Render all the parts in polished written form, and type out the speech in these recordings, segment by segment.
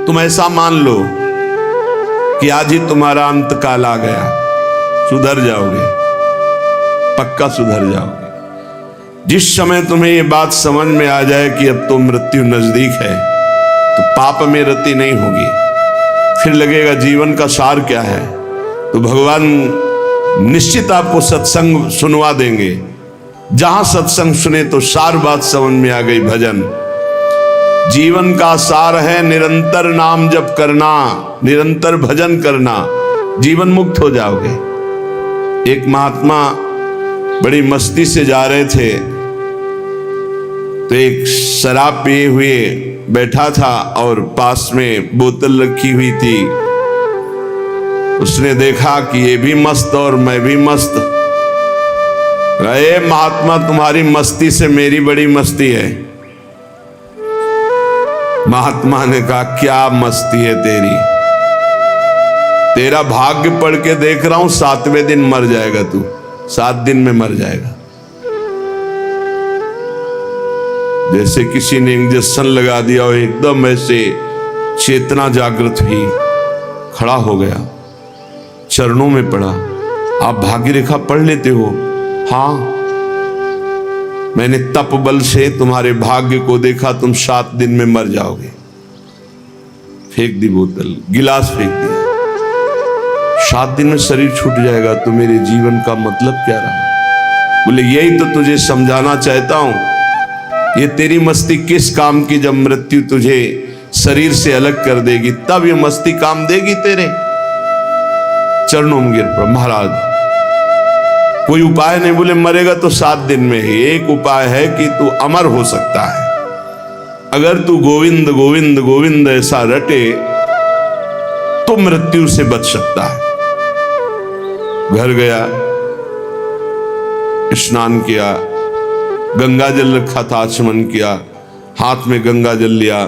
तुम ऐसा मान लो कि आज ही तुम्हारा अंत काल आ गया, सुधर जाओगे, पक्का सुधर जाओगे। जिस समय तुम्हें ये बात समझ में आ जाए कि अब तो मृत्यु नजदीक है, तो पाप में रति नहीं होगी। फिर लगेगा जीवन का सार क्या है, तो भगवान निश्चित आपको सत्संग सुनवा देंगे। जहां सत्संग सुने तो सार बात समझ में आ गई। भजन जीवन का सार है, निरंतर नाम जप करना, निरंतर भजन करना, जीवन मुक्त हो जाओगे। एक महात्मा बड़ी मस्ती से जा रहे थे, तो एक शराब पिए हुए बैठा था और पास में बोतल रखी हुई थी। उसने देखा कि ये भी मस्त और मैं भी मस्त। अरे महात्मा, तुम्हारी मस्ती से मेरी बड़ी मस्ती है। महात्मा ने कहा, क्या मस्ती है तेरी? तेरा भाग्य पढ़ के देख रहा हूं, 7वें दिन मर जाएगा तू, 7 दिन में मर जाएगा। जैसे किसी ने इंजेक्शन लगा दिया हो, एकदम ऐसे चेतना जागृत हुई, खड़ा हो गया, चरणों में पड़ा। आप भाग्य रेखा पढ़ लेते हो? हाँ, मैंने तप बल से तुम्हारे भाग्य को देखा, तुम 7 दिन में मर जाओगे। फेंक दी बोतल, गिलास फेंक दिया। 7 दिन में शरीर छूट जाएगा, तो मेरे जीवन का मतलब क्या रहा? बोले यही तो तुझे समझाना चाहता हूं। ये तेरी मस्ती किस काम की, जब मृत्यु तुझे शरीर से अलग कर देगी, तब ये मस्ती काम देगी तेरे। चरणों में गिर पड़ा। महाराज कोई उपाय नहीं? बोले मरेगा तो 7 दिन में ही। एक उपाय है कि तू अमर हो सकता है। अगर तू गोविंद गोविंद गोविंद ऐसा रटे तो मृत्यु से बच सकता है। घर गया, स्नान किया, गंगा जल रखा था, आचमन किया, हाथ में गंगा जल लिया।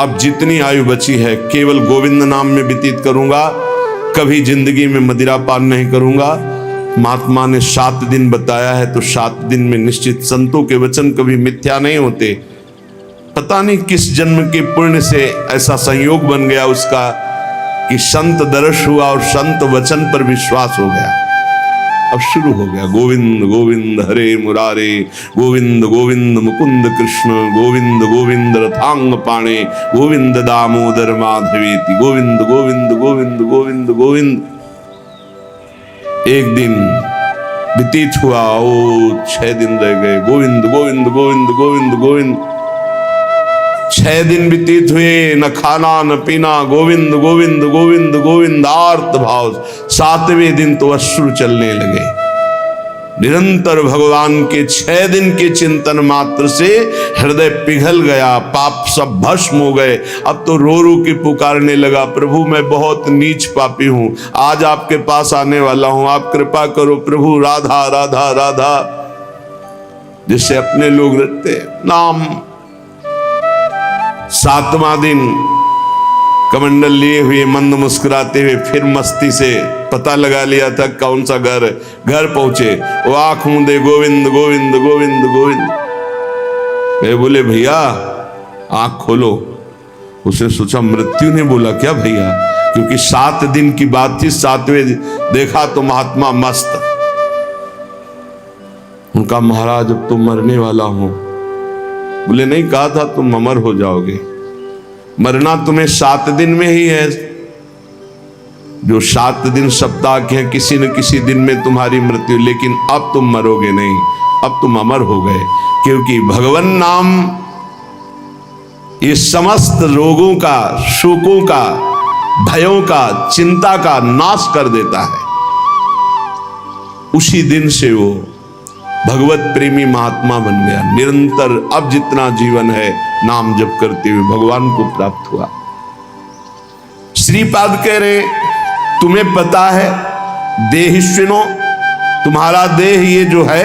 अब जितनी आयु बची है केवल गोविंद नाम में व्यतीत करूंगा, कभी जिंदगी में मदिरा पान नहीं करूंगा। महात्मा ने 7 दिन बताया है, तो 7 दिन में निश्चित, संतों के वचन कभी मिथ्या नहीं होते। पता नहीं किस जन्म के पुण्य से ऐसा संयोग बन गया उसका कि संत दर्श हुआ और संत वचन पर विश्वास हो गया। अब शुरू हो गया, गोविंद गोविंद हरे मुरारे, गोविंद गोविंद मुकुंद कृष्ण, गोविंद गोविंद रथांग पाणे, गोविंद दामोदर माधवेति, गोविंद गोविंद गोविंद गोविंद गोविंद। एक दिन व्यतीत हुआ, ओ 6 दिन रह गए, गोविंद गोविंद गोविंद गोविंद गोविंद। 6 दिन व्यतीत हुए, न खाना न पीना, गोविंद गोविंद गोविंद गोविंद, आर्त भाव। 7वें दिन तो अश्रु चलने लगे। निरंतर भगवान के 6 दिन के चिंतन मात्र से हृदय पिघल गया, पाप सब भस्म हो गए। अब तो रो रो के पुकारने लगा, प्रभु मैं बहुत नीच पापी हूं, आज आपके पास आने वाला हूं, आप कृपा करो प्रभु, राधा राधा राधा। जिससे अपने लोग रटते नाम। 7वां दिन कमंडल लिए हुए, मंद मुस्कुराते हुए, फिर मस्ती से पता लगा लिया था कौन सा घर पहुंचे। वो आंख मूंदे, गोविंद गोविंद गोविंद गोविंद। मैं बोले भैया आंख खोलो। उसने सोचा मृत्यु ने बोला क्या भैया, क्योंकि 7 दिन की बात थी। 7वें देखा तो महात्मा मस्त। उनका महाराज अब तो मरने वाला हूं। बोले नहीं, कहा था तुम अमर हो जाओगे, मरना तुम्हें 7 दिन में ही है। जो 7 दिन सप्ताह के हैं, किसी न किसी दिन में तुम्हारी मृत्यु, लेकिन अब तुम मरोगे नहीं, अब तुम अमर हो गए। क्योंकि भगवान नाम ये समस्त रोगों का, शोकों का, भयों का, चिंता का नाश कर देता है। उसी दिन से वो भगवत प्रेमी महात्मा बन गया। निरंतर अब जितना जीवन है नाम जप करते हुए भगवान को प्राप्त हुआ। श्रीपाद कह रहे, तुम्हें पता है देहिष्विनो, तुम्हारा देह ये जो है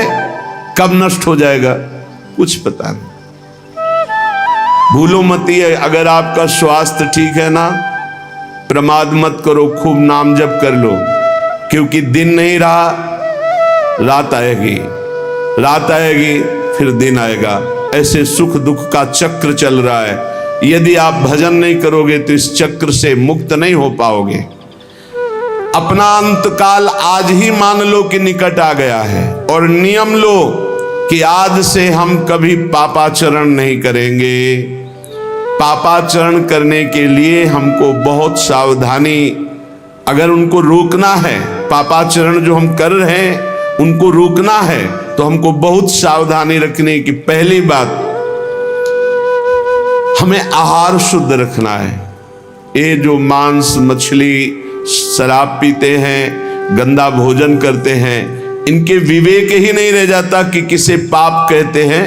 कब नष्ट हो जाएगा? कुछ पता नहीं। भूलो मत ये, अगर आपका स्वास्थ्य ठीक है ना, प्रमाद मत करो, खूब नाम जप कर लो, क्योंकि दिन नहीं रहा, रात आएगी, रात आएगी फिर दिन आएगा। ऐसे सुख दुख का चक्र चल रहा है। यदि आप भजन नहीं करोगे तो इस चक्र से मुक्त नहीं हो पाओगे। अपना अंतकाल आज ही मान लो कि निकट आ गया है और नियम लो कि आज से हम कभी पापाचरण नहीं करेंगे। पापाचरण करने के लिए हमको बहुत सावधानी, अगर उनको रोकना है, पापाचरण जो हम कर रहे हैं उनको रोकना है तो हमको बहुत सावधानी रखने की। पहली बात, हमें आहार शुद्ध रखना है। ये जो मांस मछली शराब पीते हैं, गंदा भोजन करते हैं, इनके विवेक ही नहीं रह जाता कि किसे पाप कहते हैं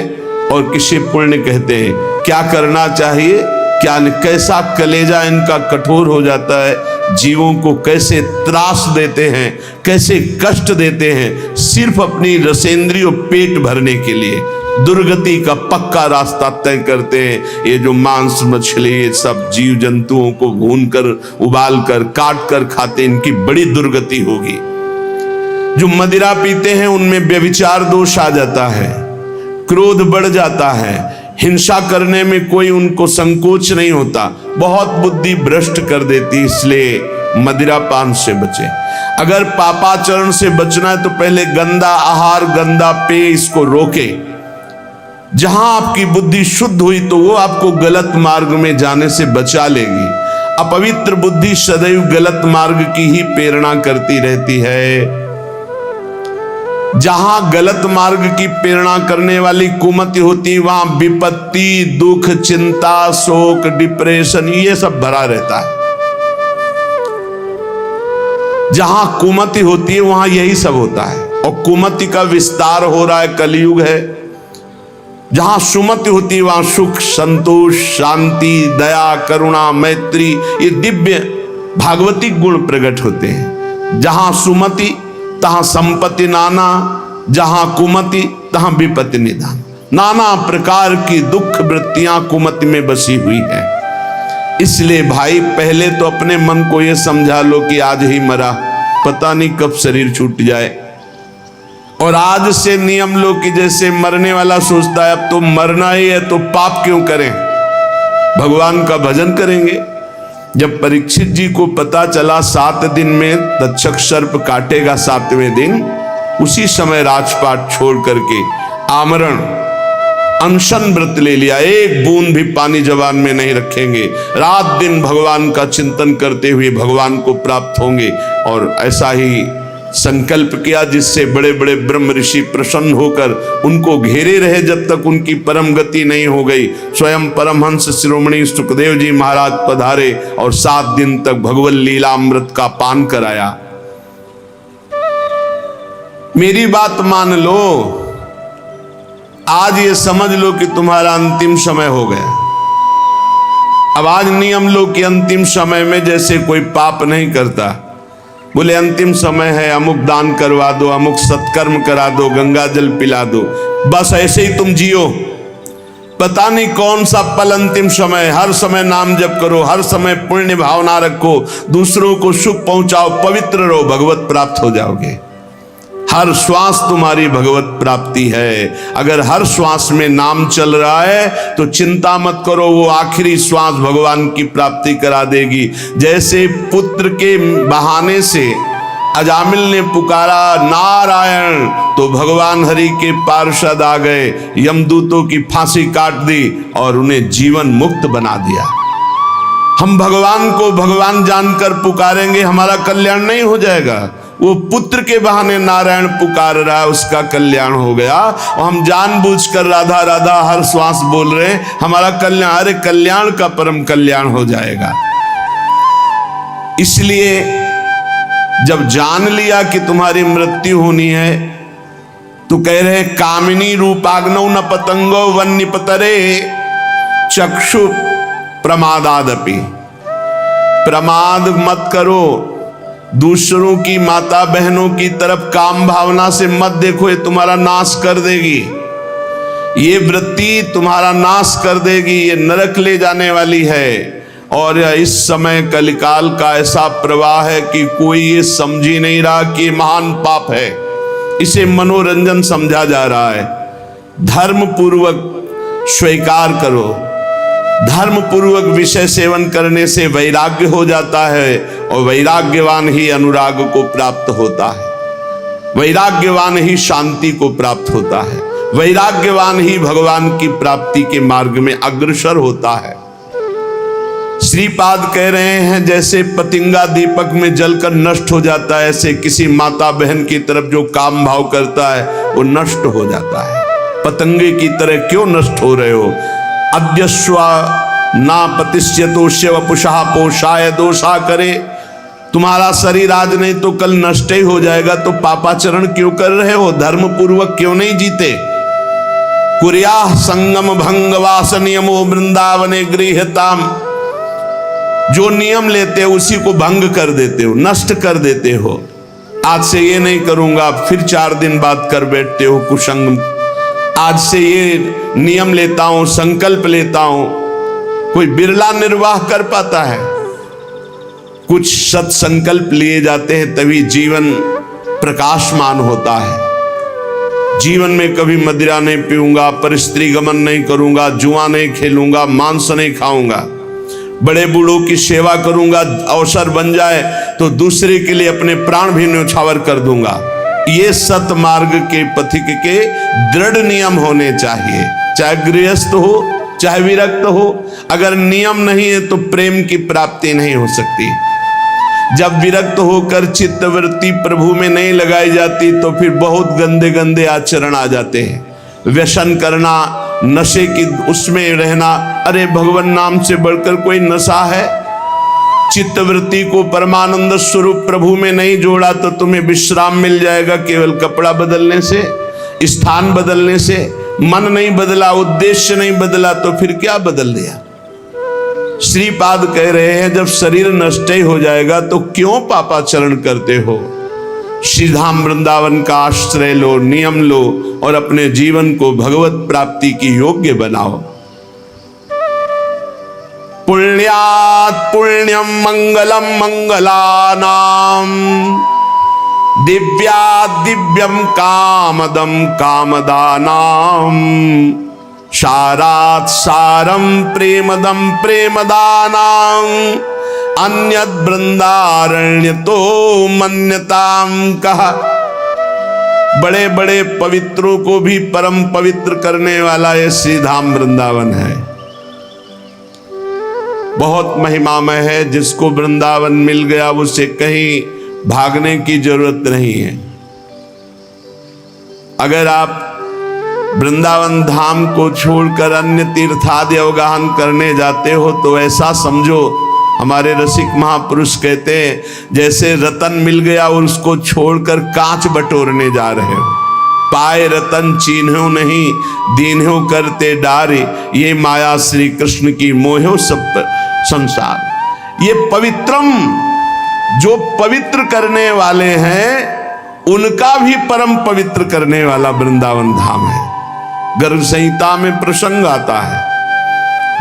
और किसे पुण्य कहते हैं, क्या करना चाहिए क्या नहीं। कैसा कलेजा इनका कठोर हो जाता है, जीवों को कैसे त्रास देते हैं, कैसे कष्ट देते हैं, सिर्फ अपनी रसेंद्रियों पेट भरने के लिए दुर्गति का पक्का रास्ता तय करते हैं। ये जो मांस मछली ये सब जीव जंतुओं को भून कर उबाल कर काट कर खाते, इनकी बड़ी दुर्गति होगी। जो मदिरा पीते हैं उनमें व्यभिचार दोष आ जाता है, क्रोध बढ़ जाता है, हिंसा करने में कोई उनको संकोच नहीं होता, बहुत बुद्धि भ्रष्ट कर देती। इसलिए मदिरा पान से बचे। अगर पापाचरण से बचना है तो पहले गंदा आहार गंदा पेय इसको रोके। जहां आपकी बुद्धि शुद्ध हुई तो वो आपको गलत मार्ग में जाने से बचा लेगी। अपवित्र बुद्धि सदैव गलत मार्ग की ही प्रेरणा करती रहती है। जहां गलत मार्ग की प्रेरणा करने वाली कुमति होती वहां विपत्ति, दुख, चिंता, शोक, डिप्रेशन ये सब भरा रहता है। जहां कुमति होती है वहां यही सब होता है और कुमति का विस्तार हो रहा है, कलयुग है। जहां सुमति होती है वहां सुख, संतोष, शांति, दया, करुणा, मैत्री ये दिव्य भागवतिक गुण प्रकट होते हैं। जहां सुमति तहां संपत्ति नाना, जहां कुमति तहां विपत्ति निदान। नाना प्रकार की दुख वृत्तियां कुमति में बसी हुई है। इसलिए भाई पहले तो अपने मन को यह समझा लो कि आज ही मरा, पता नहीं कब शरीर छूट जाए। और आज से नियम लो कि जैसे मरने वाला सोचता है अब तो मरना ही है तो पाप क्यों करें, भगवान का भजन करेंगे। जब परीक्षित जी को पता चला 7 दिन में तक्षक सर्प काटेगा 7वें दिन, उसी समय राजपाट छोड़ करके आमरण अनशन व्रत ले लिया। एक बूंद भी पानी जबान में नहीं रखेंगे, रात दिन भगवान का चिंतन करते हुए भगवान को प्राप्त होंगे। और ऐसा ही संकल्प किया जिससे बड़े बड़े ब्रह्म ऋषि प्रसन्न होकर उनको घेरे रहे जब तक उनकी परम गति नहीं हो गई। स्वयं परमहंस शिरोमणि सुखदेव जी महाराज पधारे और 7 दिन तक भगवत लीलामृत का पान कराया। मेरी बात मान लो, आज ये समझ लो कि तुम्हारा अंतिम समय हो गया। अब आज नियम लो कि अंतिम समय में जैसे कोई पाप नहीं करता, बोले अंतिम समय है, अमुक दान करवा दो, अमुक सत्कर्म करा दो, गंगा जल पिला दो, बस ऐसे ही तुम जियो। पता नहीं कौन सा पल अंतिम समय। हर समय नाम जप करो, हर समय पुण्य भावना रखो, दूसरों को सुख पहुंचाओ, पवित्र रहो, भगवत प्राप्त हो जाओगे। हर श्वास तुम्हारी भगवत प्राप्ति है। अगर हर श्वास में नाम चल रहा है तो चिंता मत करो, वो आखिरी श्वास भगवान की प्राप्ति करा देगी। जैसे पुत्र के बहाने से अजामिल ने पुकारा नारायण तो भगवान हरि के पार्षद आ गए, यमदूतों की फांसी काट दी और उन्हें जीवन मुक्त बना दिया। हम भगवान को भगवान जानकर पुकारेंगे, हमारा कल्याण नहीं हो जाएगा। वो पुत्र के बहाने नारायण पुकार रहा है, उसका कल्याण हो गया। और हम जानबूझकर राधा राधा हर श्वास बोल रहे हैं, हमारा कल्याण, अरे कल्याण का परम कल्याण हो जाएगा। इसलिए जब जान लिया कि तुम्हारी मृत्यु होनी है तो कह रहे कामिनी रूपाग्नौ न पतंगो वन्य पतरे चक्षु प्रमादादपि। प्रमाद मत करो, दूसरों की माता बहनों की तरफ काम भावना से मत देखो, ये तुम्हारा नाश कर देगी। ये वृत्ति तुम्हारा नाश कर देगी, ये नरक ले जाने वाली है। और इस समय कलिकाल का ऐसा प्रवाह है कि कोई ये समझ ही नहीं रहा कि महान पाप है, इसे मनोरंजन समझा जा रहा है। धर्म पूर्वक स्वीकार करो, धर्म पूर्वक विषय सेवन करने से वैराग्य हो जाता है और वैराग्यवान ही अनुराग को प्राप्त होता है, वैराग्यवान ही शांति को प्राप्त होता है, वैराग्यवान ही भगवान की प्राप्ति के मार्ग में अग्रसर होता है। श्रीपाद कह रहे हैं जैसे पतिंगा दीपक में जलकर नष्ट हो जाता है, ऐसे किसी माता बहन की तरफ जो काम भाव करता है वो नष्ट हो जाता है। पतंगे की तरह क्यों नष्ट हो रहे हो? अद्यस्वा ना पतिष्यतोष्य वपुषा पोषाय दोषा करे। तुम्हारा शरीर आज नहीं तो कल नष्ट ही हो जाएगा, तो पापाचरण क्यों कर रहे हो? धर्म पूर्वक क्यों नहीं जीते? कुर्या संगम भंग वास नियमो वृंदावने गृहताम। जो नियम लेते हो उसी को भंग कर देते हो, नष्ट कर देते हो। आज से ये नहीं करूंगा, फिर 4 दिन बाद कर बैठते हो कुसंग। आज से ये नियम लेता हूं, संकल्प लेता हूं। कोई बिरला निर्वाह कर पाता है। कुछ सत संकल्प लिए जाते हैं तभी जीवन प्रकाशमान होता है। जीवन में कभी मदिरा नहीं पीऊंगा, परस्त्री गमन नहीं करूंगा, जुआ नहीं खेलूंगा, मांस नहीं खाऊंगा, बड़े बूढ़ों की सेवा करूंगा, अवसर बन जाए तो दूसरे के लिए अपने प्राण भी न्यौछावर कर दूंगा। ये सत मार्ग के पथिक के दृढ़ नियम होने चाहिए, चाहे गृहस्थ हो चाहे विरक्त हो। अगर नियम नहीं है तो प्रेम की प्राप्ति नहीं हो सकती। जब विरक्त होकर चित्तवृत्ति प्रभु में नहीं लगाई जाती तो फिर बहुत गंदे गंदे आचरण आ जाते हैं। व्यसन करना, नशे की उसमें रहना, अरे भगवान नाम से बढ़कर कोई नशा है? चित्तवृत्ति को परमानंद स्वरूप प्रभु में नहीं जोड़ा तो तुम्हें विश्राम मिल जाएगा केवल कपड़ा बदलने से, स्थान बदलने से। मन नहीं बदला, उद्देश्य नहीं बदला तो फिर क्या बदल दिया? श्रीपाद कह रहे हैं जब शरीर नष्ट ही हो जाएगा तो क्यों पापाचरण करते हो? श्रीधाम वृंदावन का आश्रय लो, नियम लो और अपने जीवन को भगवत प्राप्ति की योग्य बनाओ। पुण्यात् पुण्यम मंगलम मंगलानाम, दिव्यात् दिव्यम कामदम कामदानाम, सारात् सारम प्रेमदम प्रेमदानाम, अन्यद् वृंदारण्य तो मन्यताम कहा। बड़े बड़े पवित्रों को भी परम पवित्र करने वाला ये श्रीधाम वृंदावन है। बहुत महिमामय है। जिसको वृंदावन मिल गया उसे कहीं भागने की जरूरत नहीं है। अगर आप वृंदावन धाम को छोड़कर अन्य तीर्थादि अवगाहन करने जाते हो तो ऐसा समझो, हमारे रसिक महापुरुष कहते हैं जैसे रतन मिल गया और उसको छोड़कर कांच बटोरने जा रहे हो। पाए रतन चीन्हो नहीं, दीन्हो करते डारे, ये माया श्री कृष्ण की मोहो सब संसार। ये पवित्रम, जो पवित्र करने वाले हैं उनका भी परम पवित्र करने वाला वृंदावन धाम है। गर्भ संहिता में प्रसंग आता है,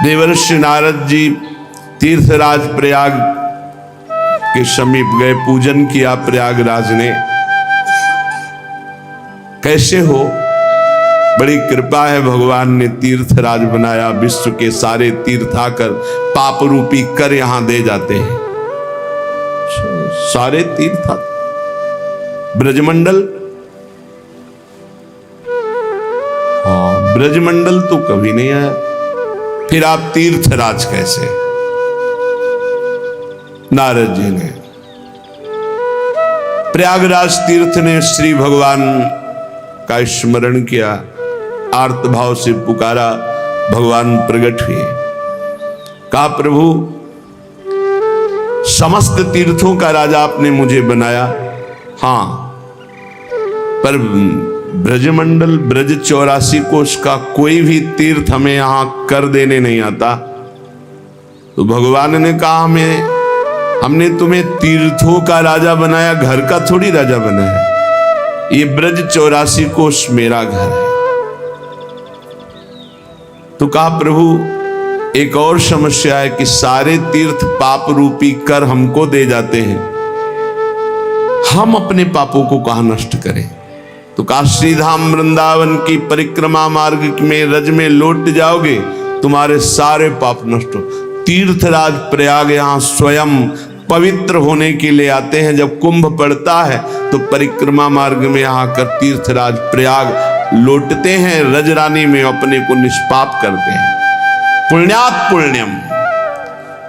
देवर्षि नारद जी तीर्थराज प्रयाग के समीप गए, पूजन किया प्रयागराज ने। कैसे हो? बड़ी कृपा है, भगवान ने तीर्थराज बनाया। विश्व के सारे तीर्थ आकर पाप रूपी कर यहां दे जाते हैं। सारे तीर्थ, ब्रजमंडल, ब्रजमंडल तो कभी नहीं आया, फिर आप तीर्थराज कैसे? नारद जी ने प्रयागराज तीर्थ ने श्री भगवान का स्मरण किया, आर्त भाव से पुकारा, भगवान प्रकट हुए। कहा प्रभु समस्त तीर्थों का राजा आपने मुझे बनाया, हाँ, पर ब्रजमंडल ब्रज 84 कोष का कोई भी तीर्थ हमें यहां कर देने नहीं आता। तो भगवान ने कहा हमने तुम्हें तीर्थों का राजा बनाया, घर का थोड़ी राजा बनाया। ये ब्रज 84 कोष मेरा घर है। तो कहा प्रभु एक और समस्या है कि सारे तीर्थ पाप रूपी कर हमको दे जाते हैं, हम अपने पापों को कहां नष्ट करें? तो कहा श्रीधाम वृंदावन की परिक्रमा मार्ग में रज में लौट जाओगे तुम्हारे सारे पाप नष्ट हो। तीर्थराज प्रयाग यहाँ स्वयं पवित्र होने के लिए आते हैं। जब कुंभ पड़ता है तो परिक्रमा मार्ग में आकर तीर्थराज प्रयाग लौटते हैं, रजरानी में अपने को निष्पाप करते हैं। पुण्यात् पुण्यम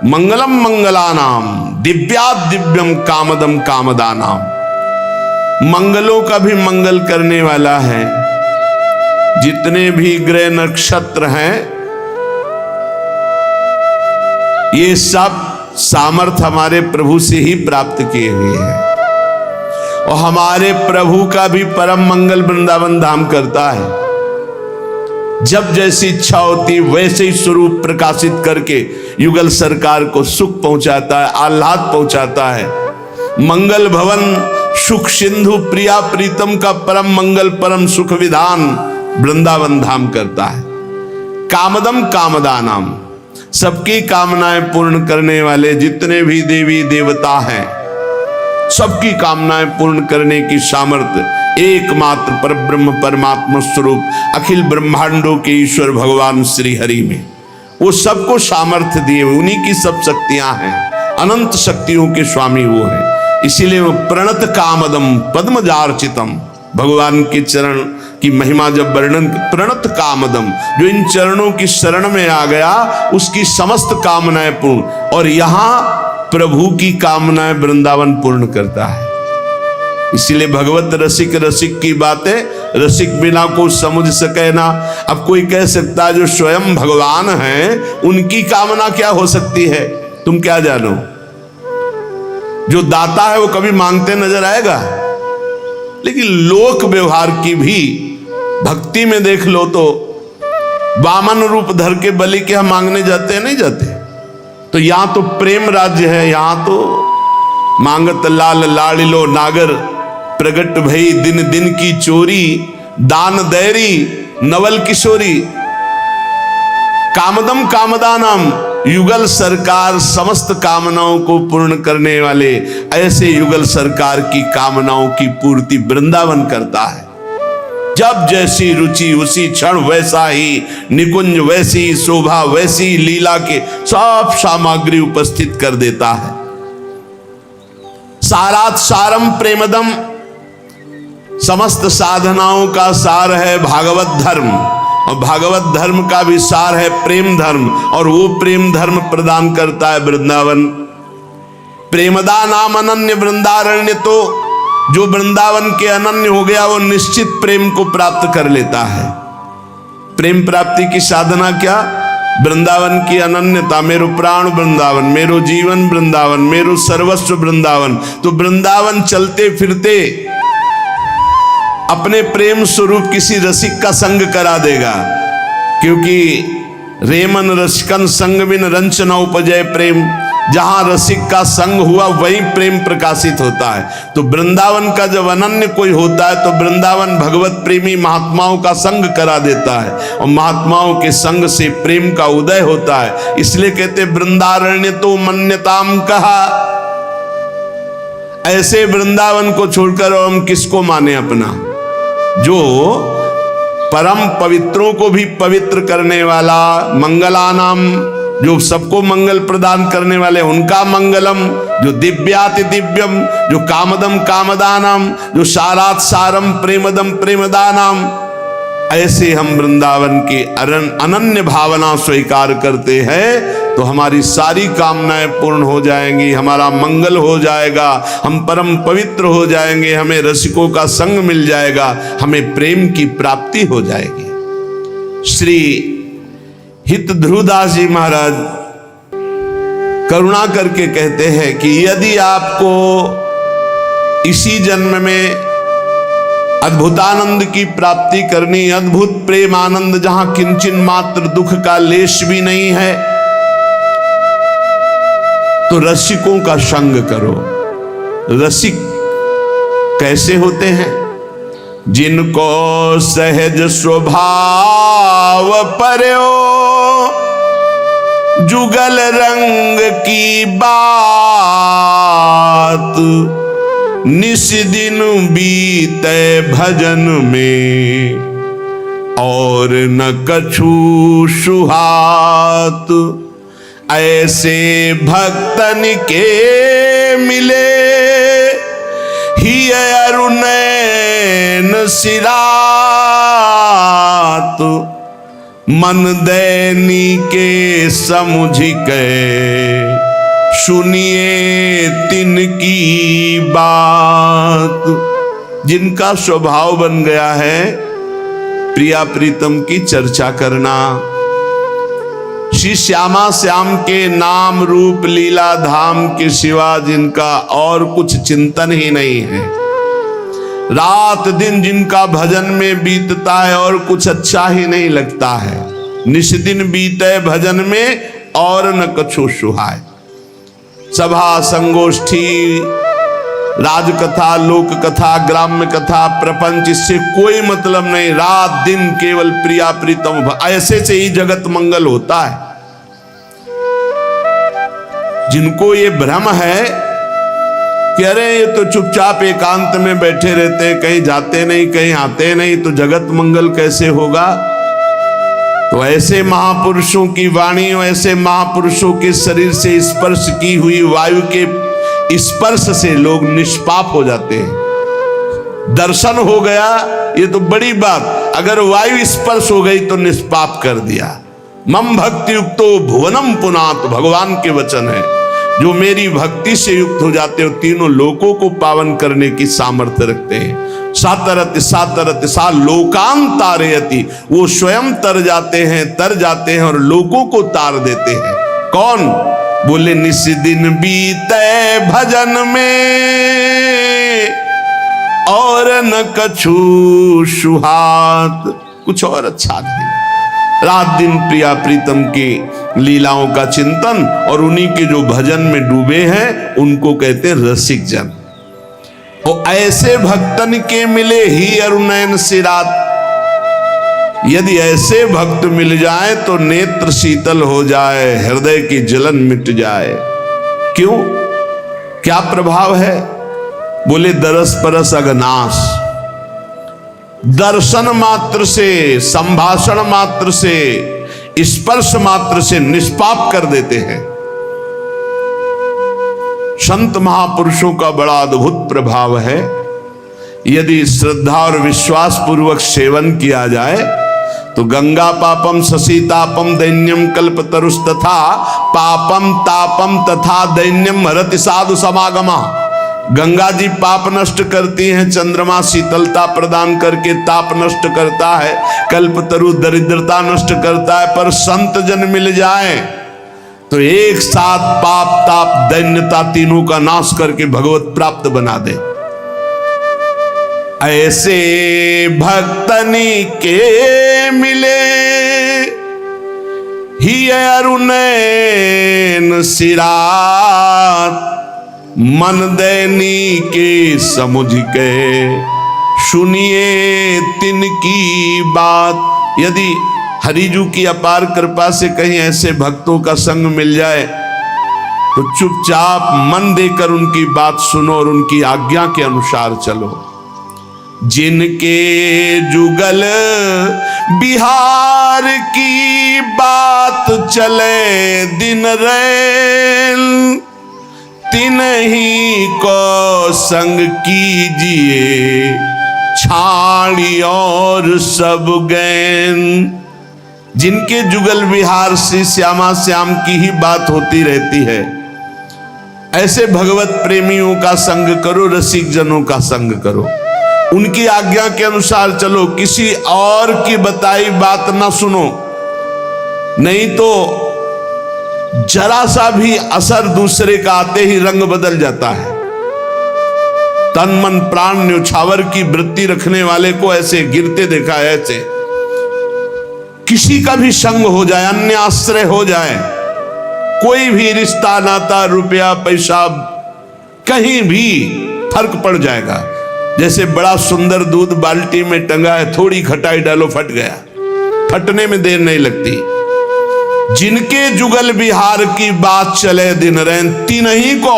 मंगलम मंगलानाम दिव्यात् दिव्यम कामदम कामदानाम। मंगलों का भी मंगल करने वाला है। जितने भी ग्रह नक्षत्र हैं ये सब सामर्थ हमारे प्रभु से ही प्राप्त किए हुए हैं। और हमारे प्रभु का भी परम मंगल वृंदावन धाम करता है। जब जैसी इच्छा होती वैसे ही स्वरूप प्रकाशित करके युगल सरकार को सुख पहुंचाता है, आह्लाद पहुंचाता है। मंगल भवन सुख सिंधु प्रिया प्रीतम का परम मंगल परम सुख विधान वृंदावन धाम करता है। कामदम कामदानाम, सबकी कामनाएं पूर्ण करने वाले जितने भी देवी देवता हैं सबकी कामनाएं पूर्ण करने की सामर्थ्य एकमात्र परब्रह्म परमात्मा स्वरूप अखिल ब्रह्मांडों के ईश्वर भगवान श्री हरि में। वो सबको सामर्थ्य दिए, उन्हीं की सब शक्तियां हैं। अनंत शक्तियों के स्वामी वो है। इसीलिए वो प्रणत कामदम पद्मजार्चितम, भगवान के चरण की महिमा जब वर्णन, प्रणत कामदम, जो इन चरणों की शरण में आ गया उसकी समस्त कामनाएं पूर्ण। और यहां प्रभु की कामनाएं वृंदावन पूर्ण करता है। इसीलिए भगवत रसिक रसिक की बातें रसिक बिना को समझ सके ना। अब कोई कह सकता है जो स्वयं भगवान हैं उनकी कामना क्या हो सकती है, तुम क्या जानो। जो दाता है वो कभी मांगते नजर आएगा। लेकिन लोक व्यवहार की भी भक्ति में देख लो तो वामन रूप धर के बलि के हम मांगने जाते हैं, नहीं जाते। तो यहां तो प्रेम राज्य है, यहां तो मांगत लाल लाड़िलो नागर प्रगट भई दिन दिन की चोरी दान दैरी नवल किशोरी। कामदम कामदानम, युगल सरकार समस्त कामनाओं को पूर्ण करने वाले ऐसे युगल सरकार की कामनाओं की पूर्ति वृंदावन करता है। जब जैसी रुचि उसी क्षण वैसा ही निकुंज, वैसी शोभा, वैसी लीला के सब सामग्री उपस्थित कर देता है। सारात सारम प्रेमदम, समस्त साधनाओं का सार है भागवत धर्म। और भागवत धर्म का भी सार है प्रेम धर्म। और वो प्रेम धर्म प्रदान करता है वृंदावन। प्रेमदा नाम अनन्य वृंदारण्य, तो जो वृंदावन के अनन्य हो गया वो निश्चित प्रेम को प्राप्त कर लेता है। प्रेम प्राप्ति की साधना क्या? वृंदावन की अनन्यता। मेरो प्राण वृंदावन, मेरो जीवन वृंदावन, मेरो सर्वस्व वृंदावन। तो वृंदावन चलते फिरते अपने प्रेम स्वरूप किसी रसिक का संग करा देगा। क्योंकि रेमन रसिकन संग बिन रंच न उपजय प्रेम। जहां रसिक का संग हुआ वहीं प्रेम प्रकाशित होता है। तो वृंदावन का जब अनन्य कोई होता है तो वृंदावन भगवत प्रेमी महात्माओं का संग करा देता है। और महात्माओं के संग से प्रेम का उदय होता है। इसलिए कहते वृंदारण्य तो मन्यताम कहा। ऐसे वृंदावन को छोड़कर हम किसको माने अपना? जो परम पवित्रों को भी पवित्र करने वाला, मंगलानाम, जो सबको मंगल प्रदान करने वाले उनका मंगलम, जो दिव्याति दिव्यम, जो कामदम कामदानम, जो सारात सारम प्रेमदम प्रेमदानम। ऐसे हम वृंदावन की अनन्य भावना स्वीकार करते हैं तो हमारी सारी कामनाएं पूर्ण हो जाएंगी, हमारा मंगल हो जाएगा, हम परम पवित्र हो जाएंगे, हमें रसिकों का संग मिल जाएगा, हमें प्रेम की प्राप्ति हो जाएगी। श्री हित ध्रुवदास जी महाराज करुणा करके कहते हैं कि यदि आपको इसी जन्म में अद्भुतानंद की प्राप्ति करनी, अद्भुत प्रेम आनंद जहां किंचन मात्र दुख का लेश भी नहीं है, तो रसिकों का संग करो। रसिक कैसे होते हैं? जिनको सहज स्वभाव पर्यो जुगल रंग की बात, निस दिन बीते भजन में और न कछु सुहात। ऐसे भक्तन के मिले ही अरुणैन सिरात। मन दैनी के समुझ के सुनिए तिनकी बात। जिनका स्वभाव बन गया है प्रिया प्रीतम की चर्चा करना, श्री श्यामा श्याम के नाम रूप लीला धाम के सिवा जिनका और कुछ चिंतन ही नहीं है, रात दिन जिनका भजन में बीतता है और कुछ अच्छा ही नहीं लगता है। निस दिन बीते भजन में और न कछु सुहाय। सभा संगोष्ठी, राजकथा, लोक कथा, ग्राम्य कथा, प्रपंच, इससे कोई मतलब नहीं। रात दिन केवल प्रिया प्रीतम, ऐसे से ही जगत मंगल होता है। जिनको ये भ्रम है कि अरे ये तो चुपचाप एकांत में बैठे रहते, कहीं जाते नहीं, कहीं आते नहीं, तो जगत मंगल कैसे होगा? तो ऐसे महापुरुषों की वाणी, ऐसे महापुरुषों के शरीर से स्पर्श की हुई वायु के स्पर्श से लोग निष्पाप हो जाते हैं। दर्शन हो गया ये तो बड़ी बात, अगर वायु स्पर्श हो गई तो निष्पाप कर दिया। मम भक्ति युक्तो भुवनम पुनात, भगवान के वचन है। जो मेरी भक्ति से युक्त हो जाते हो तीनों लोकों को पावन करने की सामर्थ्य रखते हैं। सातरति सातरति सा लोकान तारयति, वो स्वयं तर जाते हैं और लोगों को तार देते हैं। कौन? बोले निस दिन बीते भजन में और न कछु सुहात। कुछ और अच्छा नहीं, रात दिन प्रिया प्रीतम की लीलाओं का चिंतन और उन्हीं के जो भजन में डूबे हैं उनको कहते हैं रसिक जन। और ऐसे भक्तन के मिले ही अरुणैन सिरात। यदि ऐसे भक्त मिल जाए तो नेत्र शीतल हो जाए, हृदय की जलन मिट जाए। क्यों? क्या प्रभाव है? बोले दरस परस अगनाश। दर्शन मात्र से, संभाषण मात्र से, स्पर्श मात्र से निष्पाप कर देते हैं। संत महापुरुषों का बड़ा अद्भुत प्रभाव है। यदि श्रद्धा और विश्वास पूर्वक सेवन किया जाए तो गंगा पापम शशि तापम दैन्यम कल्पतरुस्तथा पापम तापम तथा दैन्यम हरति साधु समागमा। गंगा जी पाप नष्ट करती हैं, चंद्रमा शीतलता प्रदान करके ताप नष्ट करता है, कल्पतरु दरिद्रता नष्ट करता है। पर संत जन मिल जाए तो एक साथ पाप ताप दैन्यता तीनों का नाश करके भगवत प्राप्त बना दे। ऐसे भक्तनी के मिले ही अरुणैन सिरात। मन दैनी के समुझ के सुनिए तिनकी बात। यदि हरिजू की अपार कृपा से कहीं ऐसे भक्तों का संग मिल जाए तो चुपचाप मन देकर उनकी बात सुनो और उनकी आज्ञा के अनुसार चलो। जिनके जुगल बिहार की बात चले दिन रैन, तिन्ही को संग कीजिए छाड़ी और सब गैन। जिनके जुगल विहार से श्यामा श्याम की ही बात होती रहती है, ऐसे भगवत प्रेमियों का संग करो, रसिक जनों का संग करो, उनकी आज्ञा के अनुसार चलो, किसी और की बताई बात ना सुनो। नहीं तो जरा सा भी असर दूसरे का आते ही रंग बदल जाता है। तन मन प्राण न्योछावर की वृत्ति रखने वाले को ऐसे गिरते देखा है। ऐसे किसी का भी संग हो जाए, अन्य आश्रय हो जाए, कोई भी रिश्ता नाता रुपया पैसा कहीं भी फर्क पड़ जाएगा। जैसे बड़ा सुंदर दूध बाल्टी में टंगा है, थोड़ी खटाई डालो फट गया, फटने में देर नहीं लगती। जिनके जुगल बिहार की बात चले दिन रैन, तीनही को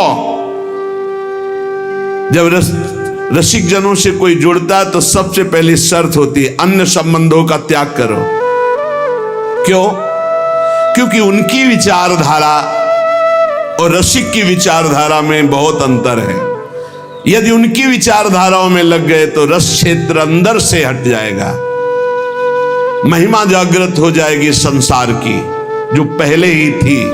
जब रसिक जनों से कोई जुड़ता है तो सबसे पहली शर्त होती है अन्य संबंधों का त्याग करो। क्यों? क्योंकि उनकी विचारधारा और रसिक की विचारधारा में बहुत अंतर है। यदि उनकी विचारधाराओं में लग गए तो रस क्षेत्र अंदर से हट जाएगा, महिमा जागृत हो जाएगी संसार की जो पहले ही थी,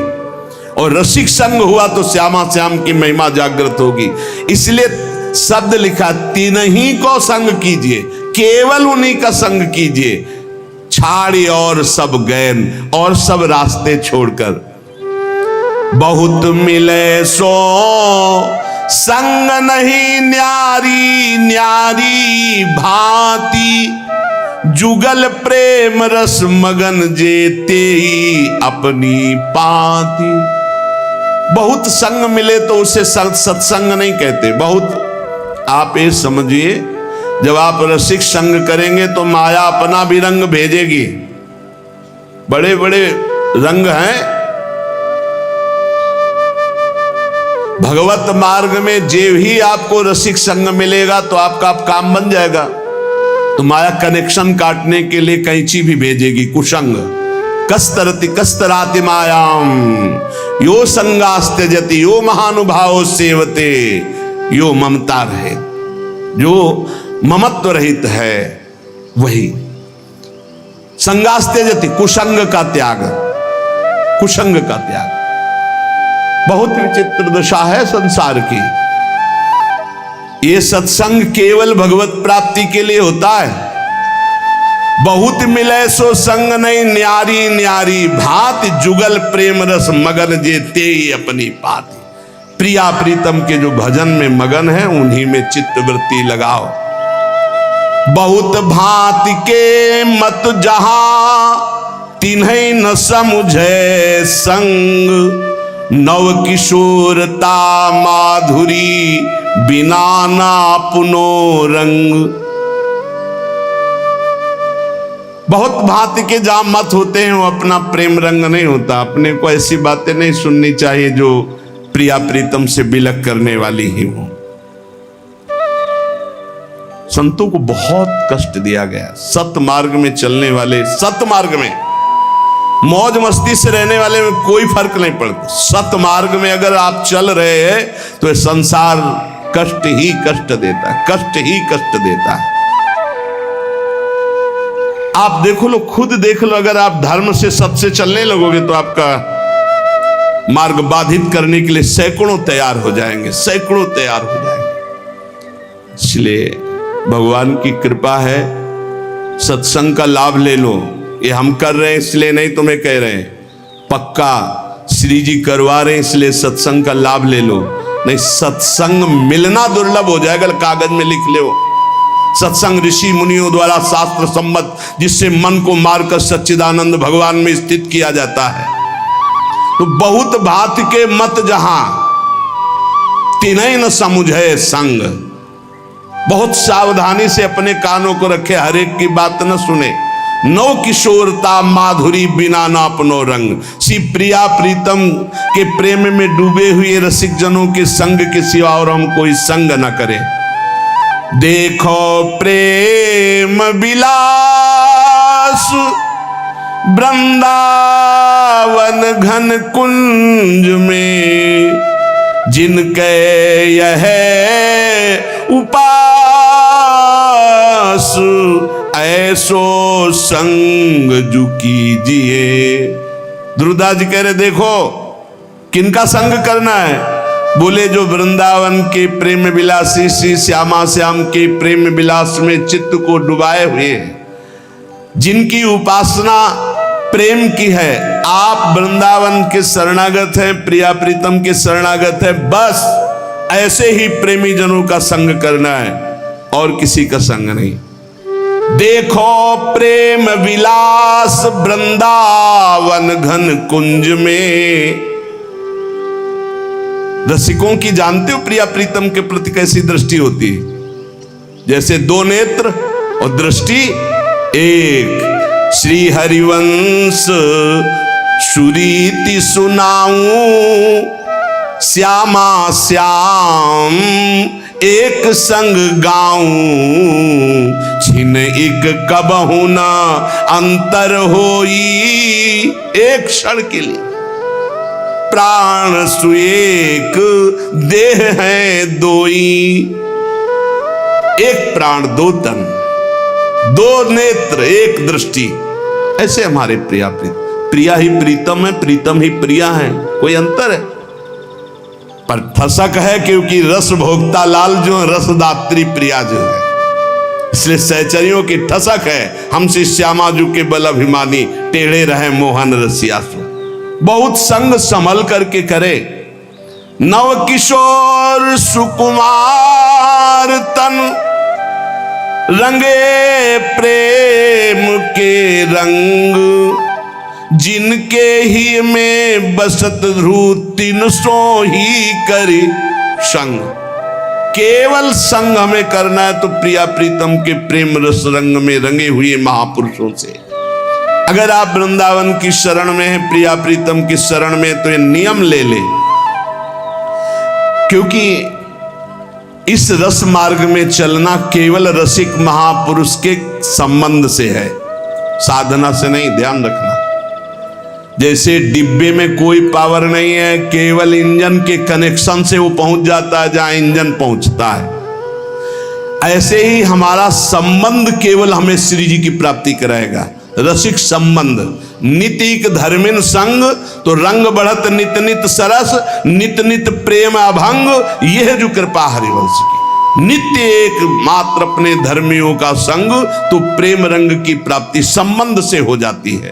और रसिक संग हुआ तो श्यामा श्याम की महिमा जागृत होगी। इसलिए शब्द लिखा, तीन ही को संग कीजिए, केवल उन्हीं का संग कीजिए, छाड़ी और सब गैन और सब रास्ते छोड़कर। बहुत मिले सो संग नहीं न्यारी, न्यारी भांति जुगल प्रेम रस मगन जेते अपनी पाती। बहुत संग मिले तो उसे सत्संग नहीं कहते। बहुत आप ये समझिए, जब आप रसिक संग करेंगे तो माया अपना भी रंग भेजेगी। बड़े बड़े रंग हैं भगवत मार्ग में। जेव ही आपको रसिक संग मिलेगा तो आपका काम बन जाएगा। तो माया कनेक्शन काटने के लिए कैंची भी भेजेगी, कुसंग। कस्तरति कस्तराति मायाम यो संगास्त्यजति यो महानुभाव सेवते यो ममता रहे। जो ममत्व रहित है वही संगास्त्यजति, कुसंग का त्याग, कुसंग का त्याग। बहुत विचित्र दशा है संसार की। ये सत्संग केवल भगवत प्राप्ति के लिए होता है। बहुत मिले सो संग नहीं, न्यारी न्यारी भांति जुगल प्रेम रस मगन जेते अपनी पाती। प्रिया प्रीतम के जो भजन में मगन है उन्हीं में चित्त वृत्ति लगाओ। बहुत भांति के मत जहां तिन्हीं न समुझे संग, नव किशोरता माधुरी बिना ना पुनो रंग। बहुत भांति के जहां मत होते हैं वो अपना प्रेम रंग नहीं होता। अपने को ऐसी बातें नहीं सुननी चाहिए जो प्रिया प्रीतम से बिलक करने वाली ही हो। संतों को बहुत कष्ट दिया गया। सत मार्ग में चलने वाले, सत मार्ग में मौज मस्ती से रहने वाले में कोई फर्क नहीं पड़ता। सत मार्ग में अगर आप चल रहे हैं तो ये संसार कष्ट ही कष्ट देता है, कष्ट ही कष्ट देता है। आप देखो लो, खुद देख लो, अगर आप धर्म से सत से चलने लगोगे तो आपका मार्ग बाधित करने के लिए सैकड़ों तैयार हो जाएंगे, सैकड़ों तैयार हो जाएंगे। इसलिए भगवान की कृपा है, सत्संग का लाभ ले लो। ये हम कर रहे हैं इसलिए नहीं तुम्हें कह रहे हैं, पक्का श्री जी करवा रहे हैं इसलिए सत्संग का लाभ ले लो। नहीं, सत्संग मिलना दुर्लभ हो जाएगा। कागज में लिख लो, सत्संग ऋषि मुनियों द्वारा शास्त्र सम्मत, जिससे मन को मारकर सच्चिदानंद भगवान में स्थित किया जाता है। तो बहुत भांति के मत जहां तिन्हीं न समुझे संग। बहुत सावधानी से अपने कानों को रखे, हर एक की बात न सुने। नौ किशोरता माधुरी बिना ना अपनो रंग। सी प्रिया प्रीतम के प्रेम में डूबे हुए रसिक जनों के संग के सिवा और हम कोई संग न करें। देखो प्रेम विलास वृंदावन घन कुंज में, जिनके यह उपास ऐसो संग जु कीजिए। ध्रुवदास जी कह रहे देखो किनका संग करना है। बोले जो वृंदावन के प्रेम विलासी श्री श्यामा श्याम के प्रेम विलास में चित्त को डुबाए हुए हैं, जिनकी उपासना प्रेम की है। आप वृंदावन के शरणागत हैं, प्रिया प्रीतम के शरणागत हैं, बस ऐसे ही प्रेमी जनों का संग करना है और किसी का संग नहीं। देखो प्रेम विलास वृंदावन घन कुंज में। रसिकों की जानते हो प्रिया प्रीतम के प्रति कैसी दृष्टि होती है? जैसे दो नेत्र और दृष्टि एक। श्री हरिवंश सुरीति सुनाऊं, श्यामा श्याम एक संग गाऊं, छिन एक कबहु न अंतर होई। एक क्षण के लिए प्राण सुएक देह है दोई। एक प्राण दो तन, दो नेत्र एक दृष्टि, ऐसे हमारे प्रिया प्रिया ही प्रीतम है, प्रीतम ही प्रिया है, कोई अंतर है? पर ठसक है क्योंकि रस भोक्ता लाल जो है, रसदात्री प्रिया जो है, इसलिए सहचरियों की ठसक है। हमसे श्यामाजू के बल अभिमानी, टेढ़े रहे मोहन रसियासु। बहुत संग संभल करके करे। नव किशोर सुकुमार तन, रंगे प्रेम के रंग। जिनके ही में बसत ध्रुव तीन सो ही करी संग। केवल संग हमें करना है तो प्रिया प्रीतम के प्रेम रस रंग में रंगे हुए महापुरुषों से। अगर आप वृंदावन की शरण में हैं, प्रिया प्रीतम की शरण में, तो ये नियम ले ले, क्योंकि इस रस मार्ग में चलना केवल रसिक महापुरुष के संबंध से है, साधना से नहीं। ध्यान रखना, जैसे डिब्बे में कोई पावर नहीं है, केवल इंजन के कनेक्शन से वो पहुंच जाता है जहां इंजन पहुंचता है, ऐसे ही हमारा संबंध केवल हमें श्री जी की प्राप्ति कराएगा। रसिक संबंध, नितिक धर्मिन संग, तो रंग बढ़त नित नित सरस, नित नित प्रेम अभंग। यह है जो कृपा हरिवंश की। नित्य एक मात्र अपने धर्मियों का संग, तो प्रेम रंग की प्राप्ति संबंध से हो जाती है।